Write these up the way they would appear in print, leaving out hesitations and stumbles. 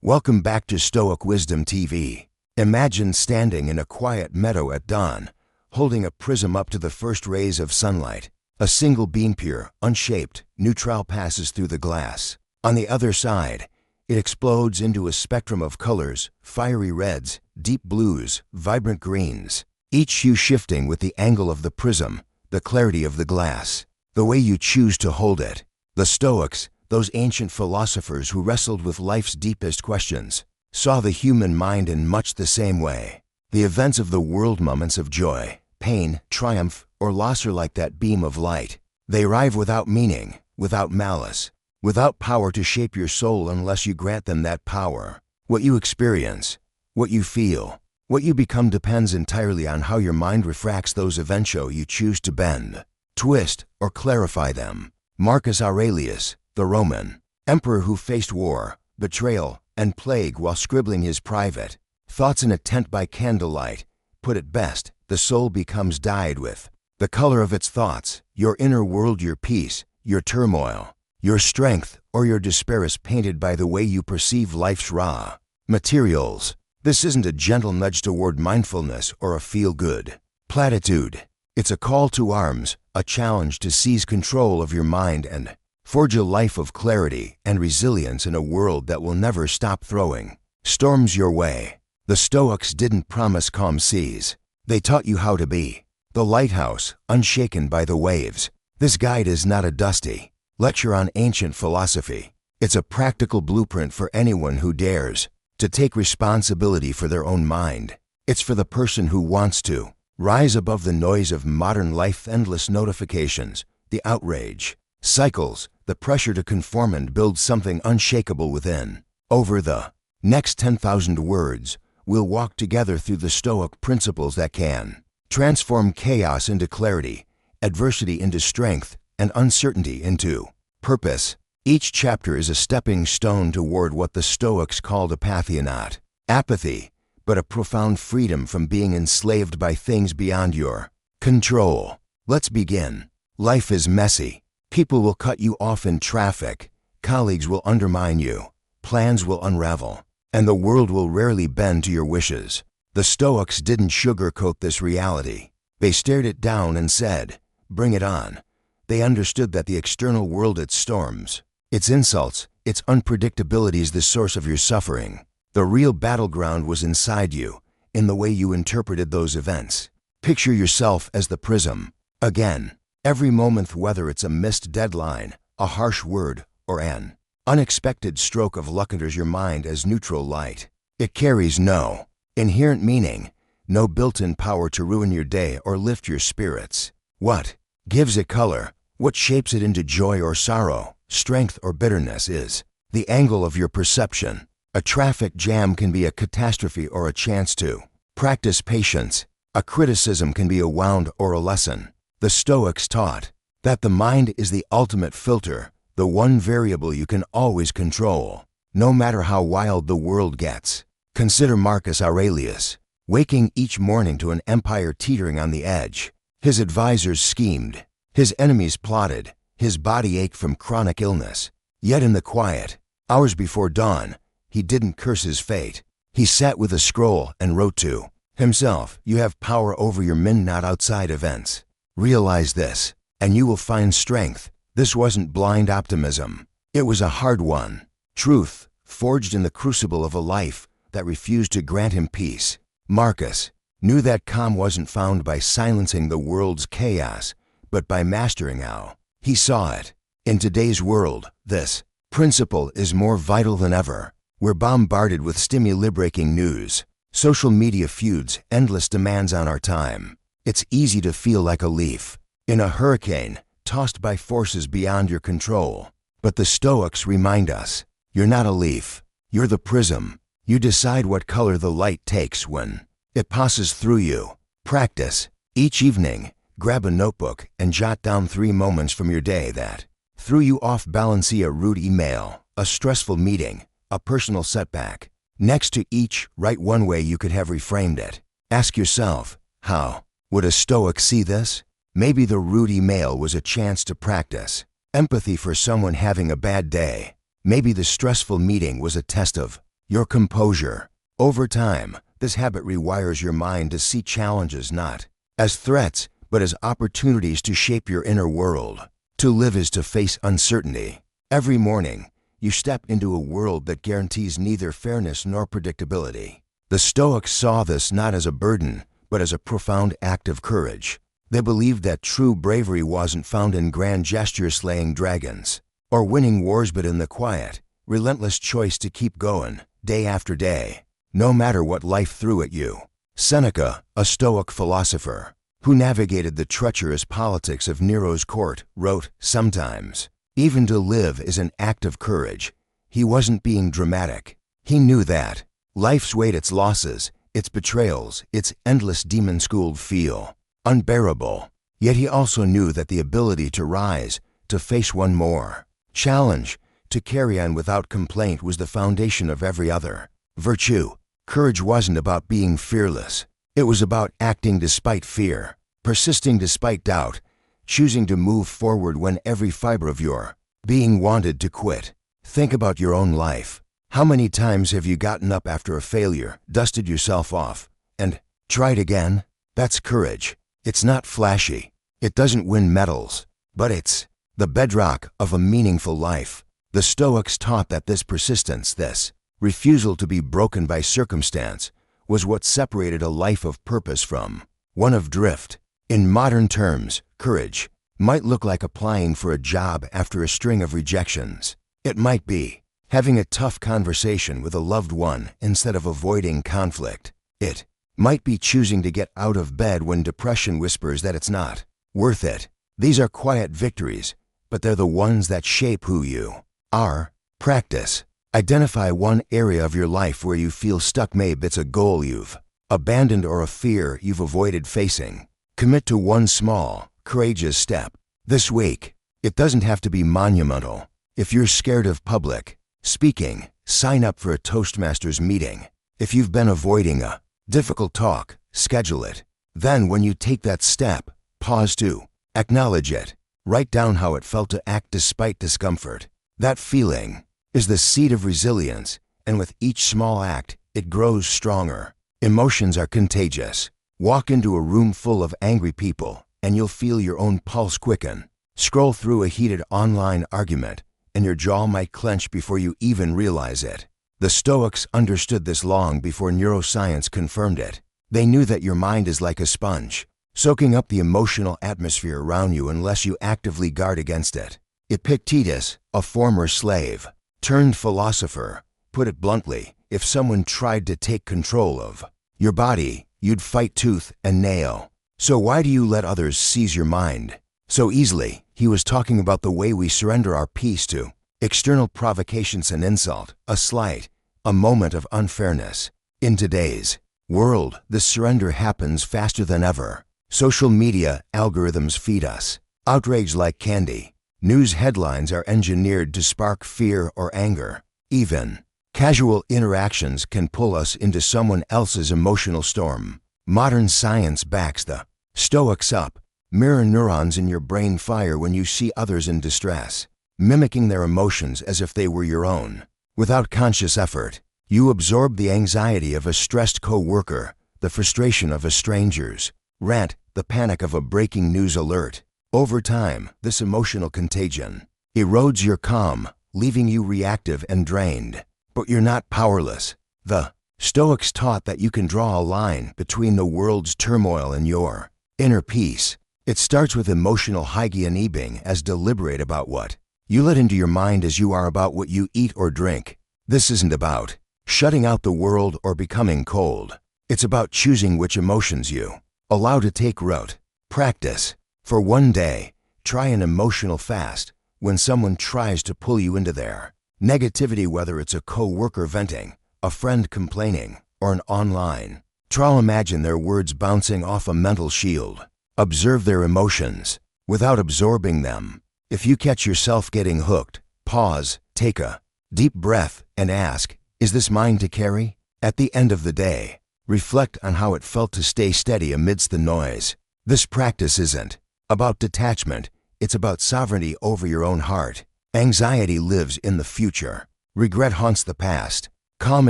Welcome back to Stoic Wisdom TV. Imagine standing in a quiet meadow at dawn, holding a prism up to the first rays of sunlight. A single beam, pure, unshaped, neutral, passes through the glass. On the other side, it explodes into a spectrum of colors: fiery reds, deep blues, vibrant greens, each hue shifting with the angle of the prism, the clarity of the glass, the way you choose to hold it. The Stoics, those ancient philosophers who wrestled with life's deepest questions, saw the human mind in much the same way. The events of the world, moments of joy, pain, triumph, or loss, are like that beam of light. They arrive without meaning, without malice, without power to shape your soul unless you grant them that power. What you experience, what you feel, what you become depends entirely on how your mind refracts those events. You choose to bend, twist, or clarify them. Marcus Aurelius, the Roman emperor who faced war, betrayal, and plague while scribbling his private thoughts in a tent by candlelight, put it best: the soul becomes dyed with the color of its thoughts. Your inner world, your peace, your turmoil, your strength, or your despair is painted by the way you perceive life's raw materials. This isn't a gentle nudge toward mindfulness or a feel-good platitude. It's a call to arms, a challenge to seize control of your mind and forge a life of clarity and resilience in a world that will never stop throwing storms your way. The Stoics didn't promise calm seas. They taught you how to be the lighthouse, unshaken by the waves. This guide is not a dusty lecture on ancient philosophy. It's a practical blueprint for anyone who dares to take responsibility for their own mind. It's for the person who wants to rise above the noise of modern life: endless notifications, the outrage, cycles, the pressure to conform and build something unshakable within. Over the next 10,000 words, we'll walk together through the Stoic principles that can transform chaos into clarity, adversity into strength, and uncertainty into purpose. Each chapter is a stepping stone toward what the Stoics called apatheia, not apathy, but a profound freedom from being enslaved by things beyond your control. Let's begin. Life is messy. People will cut you off in traffic, colleagues will undermine you, plans will unravel, and the world will rarely bend to your wishes. The Stoics didn't sugarcoat this reality. They stared it down and said, "Bring it on." They understood that the external world, its storms, its insults, its unpredictability, is the source of your suffering. The real battleground was inside you, in the way you interpreted those events. Picture yourself as the prism. Again, every moment, whether it's a missed deadline, a harsh word, or an unexpected stroke of luck, enters your mind as neutral light. It carries no inherent meaning, no built-in power to ruin your day or lift your spirits. What gives it color, what shapes it into joy or sorrow, strength or bitterness, is the angle of your perception. A traffic jam can be a catastrophe or a chance to practice patience. A criticism can be a wound or a lesson. The Stoics taught that the mind is the ultimate filter, the one variable you can always control, no matter how wild the world gets. Consider Marcus Aurelius, waking each morning to an empire teetering on the edge. His advisors schemed, his enemies plotted, his body ached from chronic illness. Yet in the quiet hours before dawn, he didn't curse his fate. He sat with a scroll and wrote to himself, "You have power over your mind, not outside events. Realize this, and you will find strength." This wasn't blind optimism. It was a hard one. Truth, forged in the crucible of a life that refused to grant him peace. Marcus knew that calm wasn't found by silencing the world's chaos, but by mastering how he saw it. In today's world, this principle is more vital than ever. We're bombarded with stimuli-breaking news, social media feuds, endless demands on our time. It's easy to feel like a leaf in a hurricane, tossed by forces beyond your control. But the Stoics remind us, you're not a leaf, you're the prism. You decide what color the light takes when it passes through you. Practice. Each evening, grab a notebook and jot down 3 moments from your day that threw you off balance: a rude email, a stressful meeting, a personal setback. Next to each, write one way you could have reframed it. Ask yourself, how would a Stoic see this? Maybe the rude email was a chance to practice empathy for someone having a bad day. Maybe the stressful meeting was a test of your composure. Over time, this habit rewires your mind to see challenges not as threats, but as opportunities to shape your inner world. To live is to face uncertainty. Every morning, you step into a world that guarantees neither fairness nor predictability. The Stoics saw this not as a burden, but as a profound act of courage. They believed that true bravery wasn't found in grand gestures slaying dragons or winning wars, but in the quiet, relentless choice to keep going, day after day, no matter what life threw at you. Seneca, a Stoic philosopher, who navigated the treacherous politics of Nero's court, wrote, "Sometimes, even to live is an act of courage." He wasn't being dramatic. He knew that life's weight, its losses, its betrayals, its endless demon-schooled feel unbearable. Yet he also knew that the ability to rise, to face one more challenge, to carry on without complaint was the foundation of every other virtue. Courage wasn't about being fearless. It was about acting despite fear, persisting despite doubt, choosing to move forward when every fiber of your being wanted to quit. Think about your own life. How many times have you gotten up after a failure, dusted yourself off, and tried again? That's courage. It's not flashy. It doesn't win medals, but it's the bedrock of a meaningful life. The Stoics taught that this persistence, this refusal to be broken by circumstance, was what separated a life of purpose from one of drift. In modern terms, courage might look like applying for a job after a string of rejections. It might be having a tough conversation with a loved one instead of avoiding conflict. It might be choosing to get out of bed when depression whispers that it's not worth it. These are quiet victories, but they're the ones that shape who you are. Practice. Identify one area of your life where you feel stuck. Maybe it's a goal you've abandoned or a fear you've avoided facing. Commit to one small, courageous step this week. It doesn't have to be monumental. If you're scared of public speaking, sign up for a Toastmasters meeting. If you've been avoiding a difficult talk, schedule it. Then when you take that step, pause to acknowledge it. Write down how it felt to act despite discomfort. That feeling is the seed of resilience, and with each small act, it grows stronger. Emotions are contagious. Walk into a room full of angry people, and you'll feel your own pulse quicken. Scroll through a heated online argument, and your jaw might clench before you even realize it. The Stoics understood this long before neuroscience confirmed it. They knew that your mind is like a sponge, soaking up the emotional atmosphere around you unless you actively guard against it. Epictetus, a former slave turned philosopher, put it bluntly: if someone tried to take control of your body, you'd fight tooth and nail. So why do you let others seize your mind so easily? He was talking about the way we surrender our peace to external provocations, an insult, a slight, a moment of unfairness. In today's world, this surrender happens faster than ever. Social media algorithms feed us outrage like candy. News headlines are engineered to spark fear or anger. Even casual interactions can pull us into someone else's emotional storm. Modern science backs the Stoics up. Mirror neurons in your brain fire when you see others in distress, mimicking their emotions as if they were your own. Without conscious effort, you absorb the anxiety of a stressed co-worker, the frustration of a stranger's rant, the panic of a breaking news alert. Over time, this emotional contagion erodes your calm, leaving you reactive and drained. But you're not powerless. The Stoics taught that you can draw a line between the world's turmoil and your inner peace. It starts with emotional hygiene, being as deliberate about what you let into your mind as you are about what you eat or drink. This isn't about shutting out the world or becoming cold. It's about choosing which emotions you allow to take root. Practice. For one day, try an emotional fast. When someone tries to pull you into their negativity, whether it's a co-worker venting, a friend complaining, or an online troll, imagine their words bouncing off a mental shield. Observe their emotions without absorbing them. If you catch yourself getting hooked, pause, take a deep breath, and ask, is this mine to carry? At the end of the day, reflect on how it felt to stay steady amidst the noise. This practice isn't about detachment, it's about sovereignty over your own heart. Anxiety lives in the future. Regret haunts the past. Calm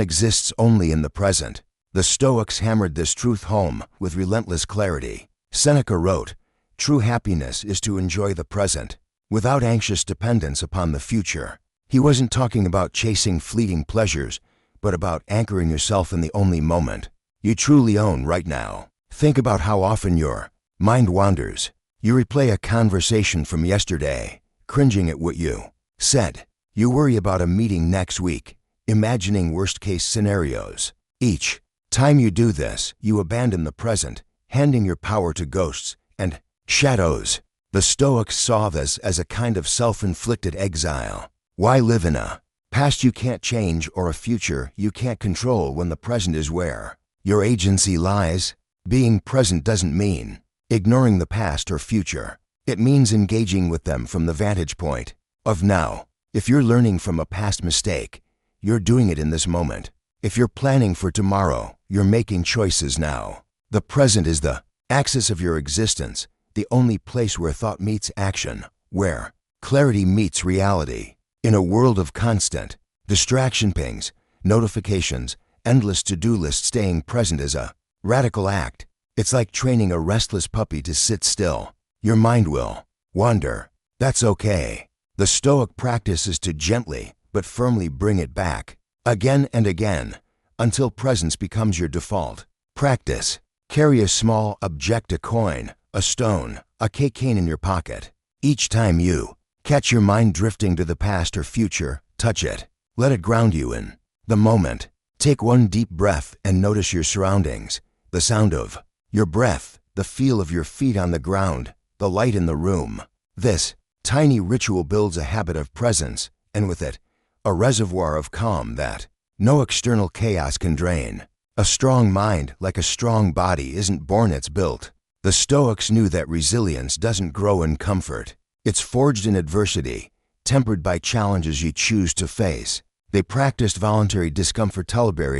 exists only in the present. The Stoics hammered this truth home with relentless clarity. Seneca wrote, "True happiness is to enjoy the present, without anxious dependence upon the future." He wasn't talking about chasing fleeting pleasures, but about anchoring yourself in the only moment you truly own right now. Think about how often your mind wanders. You replay a conversation from yesterday, cringing at what you said. You worry about a meeting next week, imagining worst-case scenarios. Each time you do this, you abandon the present, handing your power to ghosts and shadows. The Stoics saw this as a kind of self-inflicted exile. Why live in a past you can't change or a future you can't control when the present is where your agency lies? Being present doesn't mean ignoring the past or future. It means engaging with them from the vantage point of now. If you're learning from a past mistake, you're doing it in this moment. If you're planning for tomorrow, you're making choices now. The present is the axis of your existence, the only place where thought meets action, where clarity meets reality. In a world of constant distraction pings, notifications, endless to-do lists, staying present is a radical act. It's like training a restless puppy to sit still. Your mind will wander. That's okay. The Stoic practice is to gently but firmly bring it back, again and again, until presence becomes your default. Practice. Carry a small object, a coin, a stone, a cane in your pocket. Each time you catch your mind drifting to the past or future, touch it. Let it ground you in the moment. Take one deep breath and notice your surroundings, the sound of your breath, the feel of your feet on the ground, the light in the room. This tiny ritual builds a habit of presence, and with it, a reservoir of calm that no external chaos can drain. A strong mind, like a strong body, isn't born, it's built. The Stoics knew that resilience doesn't grow in comfort. It's forged in adversity, tempered by challenges you choose to face. They practiced voluntary discomfort,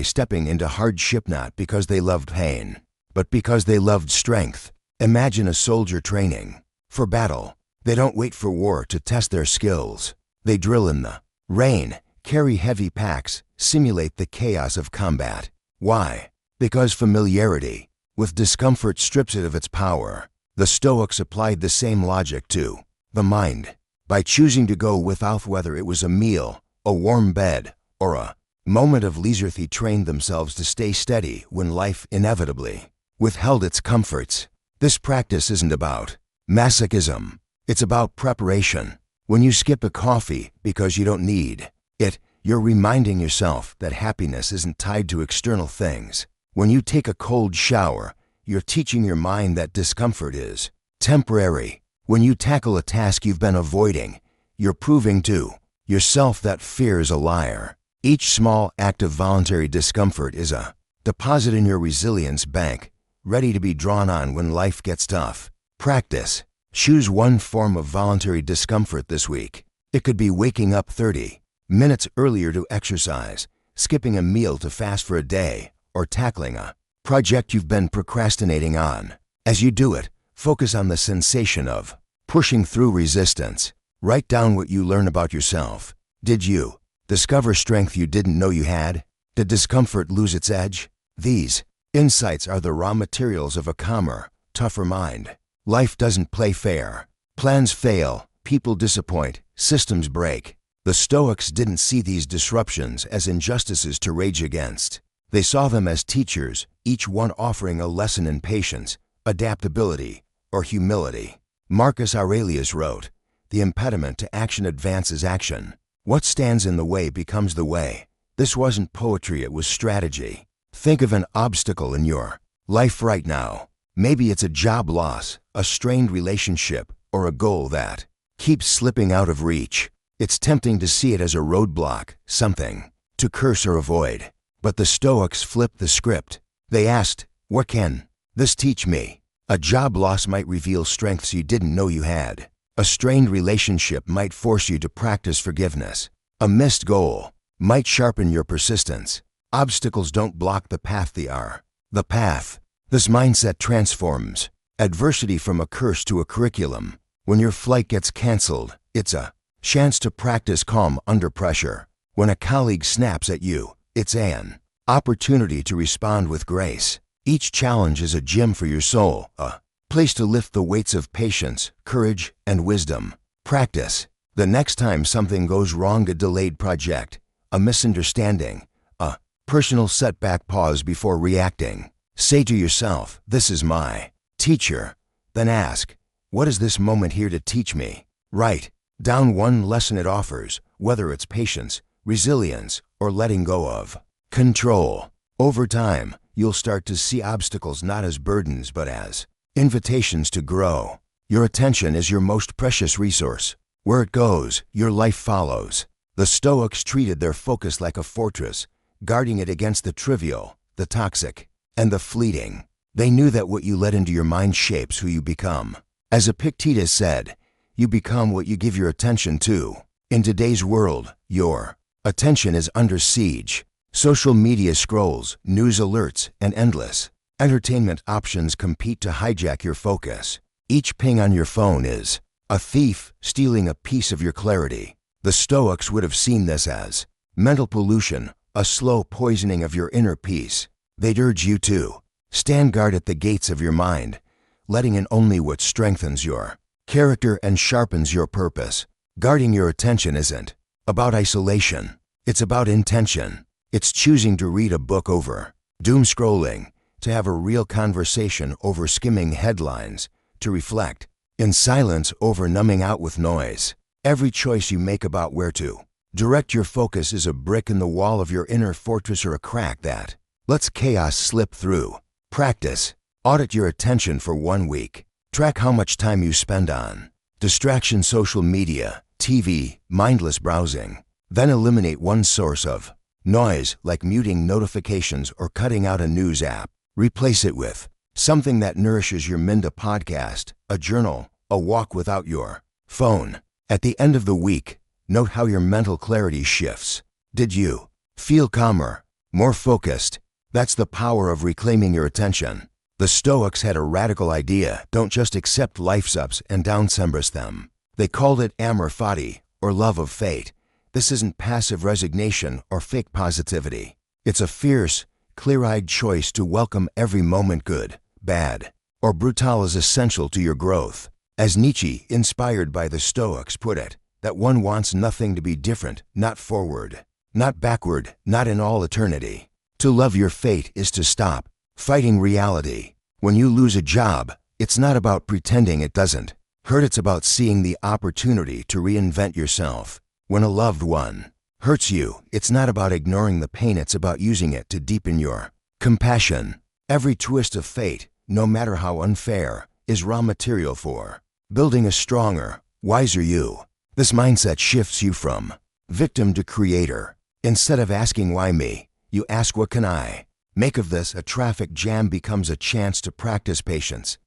stepping into hardship not because they loved pain, but because they loved strength. Imagine a soldier training for battle. They don't wait for war to test their skills. They drill in the rain, carry heavy packs, simulate the chaos of combat. Why? Because familiarity with discomfort strips it of its power. The Stoics applied the same logic to the mind. By choosing to go without, whether it was a meal, a warm bed, or a moment of leisure, they trained themselves to stay steady when life inevitably withheld its comforts. This practice isn't about masochism. It's about preparation. When you skip a coffee because you don't need it, you're reminding yourself that happiness isn't tied to external things. When you take a cold shower, you're teaching your mind that discomfort is temporary. When you tackle a task you've been avoiding, you're proving to yourself that fear is a liar. Each small act of voluntary discomfort is a deposit in your resilience bank, ready to be drawn on when life gets tough. Practice. Choose one form of voluntary discomfort this week. It could be waking up 30 minutes earlier to exercise, skipping a meal to fast for a day, or tackling a project you've been procrastinating on. As you do it, focus on the sensation of pushing through resistance. Write down what you learn about yourself. Did you discover strength you didn't know you had? Did discomfort lose its edge? These insights are the raw materials of a calmer, tougher mind. Life doesn't play fair. Plans fail, people disappoint, systems break. The Stoics didn't see these disruptions as injustices to rage against. They saw them as teachers, each one offering a lesson in patience, adaptability, or humility. Marcus Aurelius wrote, "The impediment to action advances action. What stands in the way becomes the way." This wasn't poetry, it was strategy. Think of an obstacle in your life right now. Maybe it's a job loss, a strained relationship, or a goal that keeps slipping out of reach. It's tempting to see it as a roadblock, something to curse or avoid. But the Stoics flipped the script. They asked, "What can this teach me?" A job loss might reveal strengths you didn't know you had. A strained relationship might force you to practice forgiveness. A missed goal might sharpen your persistence. Obstacles don't block the path, they are the path. This mindset transforms adversity from a curse to a curriculum. When your flight gets canceled, it's a chance to practice calm under pressure. When a colleague snaps at you, it's an opportunity to respond with grace. Each challenge is a gym for your soul, a place to lift the weights of patience, courage, and wisdom. Practice. The next time something goes wrong, a delayed project, a misunderstanding, a personal setback, pause before reacting. Say to yourself, this is my teacher. Then ask, what is this moment here to teach me? Write down one lesson it offers, whether it's patience, resilience, or letting go of control. Over time, you'll start to see obstacles not as burdens but as invitations to grow. Your attention is your most precious resource. Where it goes, your life follows. The Stoics treated their focus like a fortress, guarding it against the trivial, the toxic, and the fleeting. They knew that what you let into your mind shapes who you become. As Epictetus said, you become what you give your attention to. In today's world, your attention is under siege. Social media scrolls, news alerts, and endless entertainment options compete to hijack your focus. Each ping on your phone is a thief stealing a piece of your clarity. The Stoics would have seen this as mental pollution, a slow poisoning of your inner peace. They'd urge you to stand guard at the gates of your mind, letting in only what strengthens your character and sharpens your purpose. Guarding your attention isn't about isolation. It's about intention. It's choosing to read a book over doom scrolling, to have a real conversation over skimming headlines, to reflect in silence over numbing out with noise. Every choice you make about where to direct your focus is a brick in the wall of your inner fortress or a crack that lets chaos slip through. Practice. Audit your attention for 1 week. Track how much time you spend on distraction, social media, TV, mindless browsing. Then eliminate one source of noise, like muting notifications or cutting out a news app. Replace it with something that nourishes your mind, a podcast, a journal, a walk without your phone. At the end of the week, note how your mental clarity shifts. Did you feel calmer, more focused? That's the power of reclaiming your attention. The Stoics had a radical idea. Don't just accept life's ups and downs, embrace them. They called it amor fati, or love of fate. This isn't passive resignation or fake positivity. It's a fierce, clear-eyed choice to welcome every moment, good, bad, or brutal, as essential to your growth. As Nietzsche, inspired by the Stoics, put it, that one wants nothing to be different, not forward, not backward, not in all eternity. To love your fate is to stop fighting reality. When you lose a job, it's not about pretending it doesn't hurt, it's about seeing the opportunity to reinvent yourself. When a loved one hurts you, it's not about ignoring the pain, it's about using it to deepen your compassion. Every twist of fate, no matter how unfair, is raw material for building a stronger, wiser you. This mindset shifts you from victim to creator. Instead of asking why me, you ask what can I make of this. A traffic jam becomes a chance to practice patience.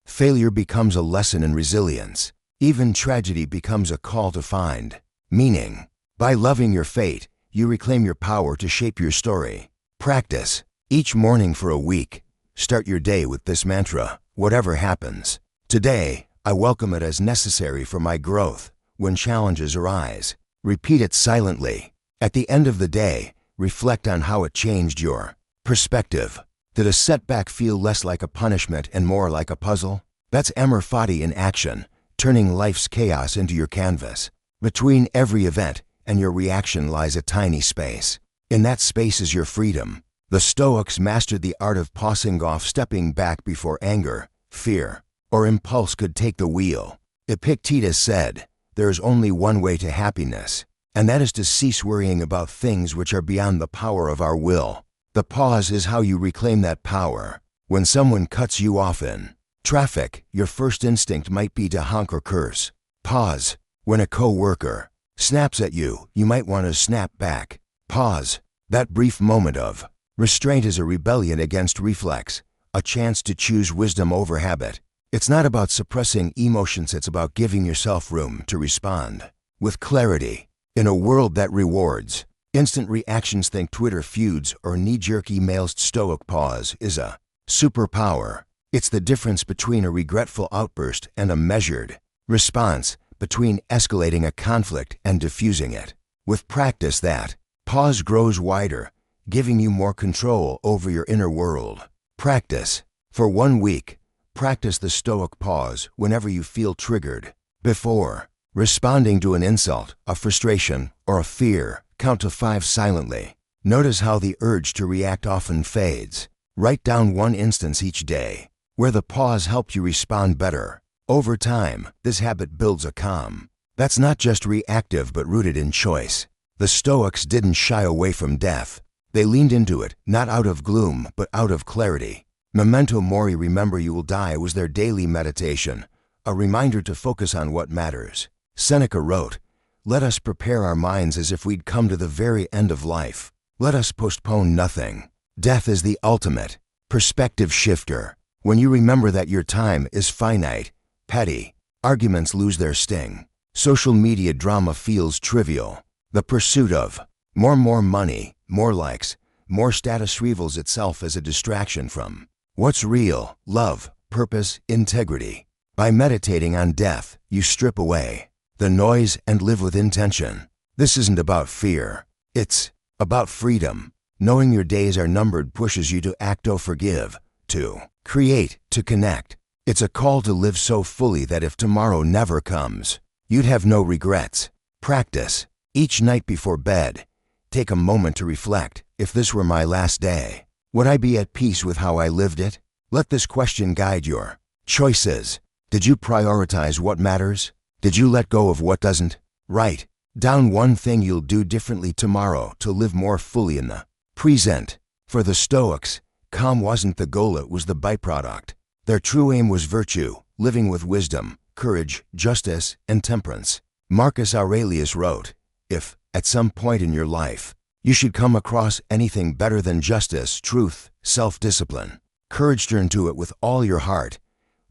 Failure becomes a lesson in resilience. Even tragedy becomes a call to find meaning. By loving your fate, you reclaim your power to shape your story. Practice. Each morning for a week, start your day with this mantra: whatever happens today, I welcome it as necessary for my growth. When challenges arise, repeat it silently. At the end of the day, reflect on how it changed your perspective. Did a setback feel less like a punishment and more like a puzzle? That's amor fati in action, turning life's chaos into your canvas. Between every event and your reaction lies a tiny space. In that space is your freedom. The Stoics mastered the art of pausing off, stepping back before anger, fear, or impulse could take the wheel. Epictetus said, there is only one way to happiness, and that is to cease worrying about things which are beyond the power of our will. The pause is how you reclaim that power. When someone cuts you off in traffic, your first instinct might be to honk or curse. Pause. When a co-worker snaps at you, you might want to snap back. Pause. That brief moment of restraint is a rebellion against reflex, a chance to choose wisdom over habit. It's not about suppressing emotions, it's about giving yourself room to respond with clarity. In a world that rewards instant reactions, think Twitter feuds or knee-jerk emails, Stoic pause is a superpower. It's the difference between a regretful outburst and a measured response, between escalating a conflict and diffusing it. With practice, that Pause grows wider, giving you more control over your inner world. Practice. For 1 week, practice the Stoic pause whenever you feel triggered. Before responding to an insult, a frustration, or a fear, count to 5 silently. Notice how the urge to react often fades. Write down one instance each day where the pause helped you respond better. Over time, this habit builds a calm that's not just reactive but rooted in choice. The Stoics didn't shy away from death. They leaned into it, not out of gloom, but out of clarity. Memento mori, remember you will die, was their daily meditation, a reminder to focus on what matters. Seneca wrote, "Let us prepare our minds as if we'd come to the very end of life. Let us postpone nothing." Death is the ultimate perspective shifter. When you remember that your time is finite, petty arguments lose their sting. Social media drama feels trivial. The pursuit of more money, more likes, more status reveals itself as a distraction from what's real: love, purpose, integrity. By meditating on death, you strip away the noise and live with intention. This isn't about fear. It's about freedom. Knowing your days are numbered pushes you to act, to forgive, to create, to connect. It's a call to live so fully that if tomorrow never comes, you'd have no regrets. Practice. Each night before bed, take a moment to reflect. If this were my last day, would I be at peace with how I lived it? Let this question guide your choices. Did you prioritize what matters? Did you let go of what doesn't? Write down one thing you'll do differently tomorrow to live more fully in the present. For the Stoics, calm wasn't the goal, it was the byproduct. Their true aim was virtue, living with wisdom, courage, justice, and temperance. Marcus Aurelius wrote, "If, at some point in your life, you should come across anything better than justice, truth, self-discipline, courage, turn to it with all your heart."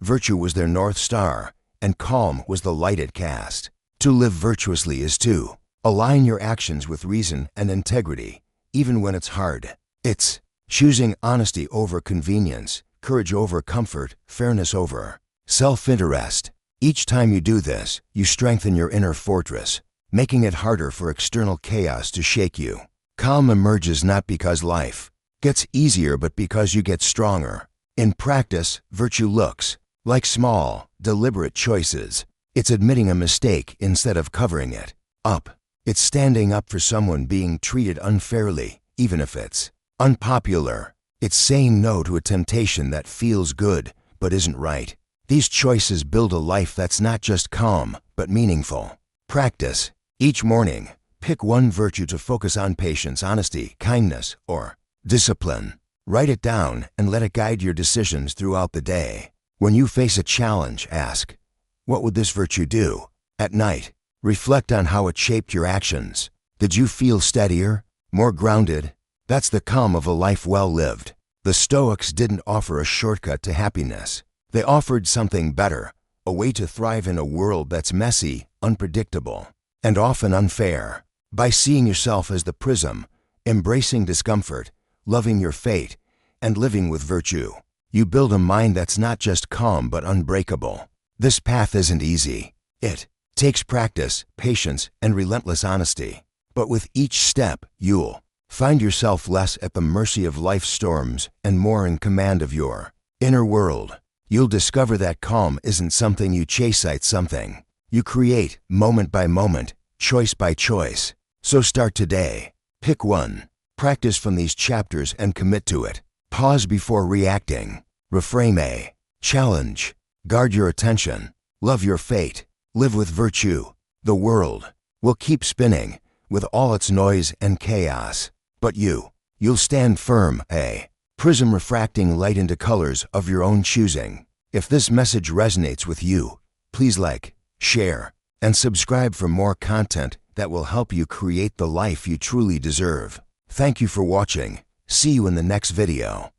Virtue was their North Star, and calm was the light it cast. To live virtuously is to align your actions with reason and integrity, even when it's hard. It's choosing honesty over convenience, courage over comfort, fairness over self-interest. Each time you do this, you strengthen your inner fortress, making it harder for external chaos to shake you. Calm emerges not because life gets easier, but because you get stronger. In practice, virtue looks like small, deliberate choices. It's admitting a mistake instead of covering it up. It's standing up for someone being treated unfairly, even if it's unpopular. It's saying no to a temptation that feels good but isn't right. These choices build a life that's not just calm, but meaningful. Practice. Each morning, pick one virtue to focus on: patience, honesty, kindness, or discipline. Write it down and let it guide your decisions throughout the day. When you face a challenge, ask, "What would this virtue do?" At night, reflect on how it shaped your actions. Did you feel steadier, more grounded? That's the calm of a life well lived. The Stoics didn't offer a shortcut to happiness. They offered something better, a way to thrive in a world that's messy, unpredictable, and often unfair. By seeing yourself as the prism, embracing discomfort, loving your fate, and living with virtue, you build a mind that's not just calm but unbreakable. This path isn't easy. It takes practice, patience, and relentless honesty. But with each step, you'll find yourself less at the mercy of life's storms and more in command of your inner world. You'll discover that calm isn't something you chase, it's something you create moment by moment, choice by choice. So start today. Pick one. Practice from these chapters and commit to it. Pause before reacting. Reframe a challenge. Guard your attention. Love your fate. Live with virtue. The world will keep spinning with all its noise and chaos. But you'll stand firm, a prism refracting light into colors of your own choosing. If this message resonates with you, please like, share, and subscribe for more content that will help you create the life you truly deserve. Thank you for watching. See you in the next video.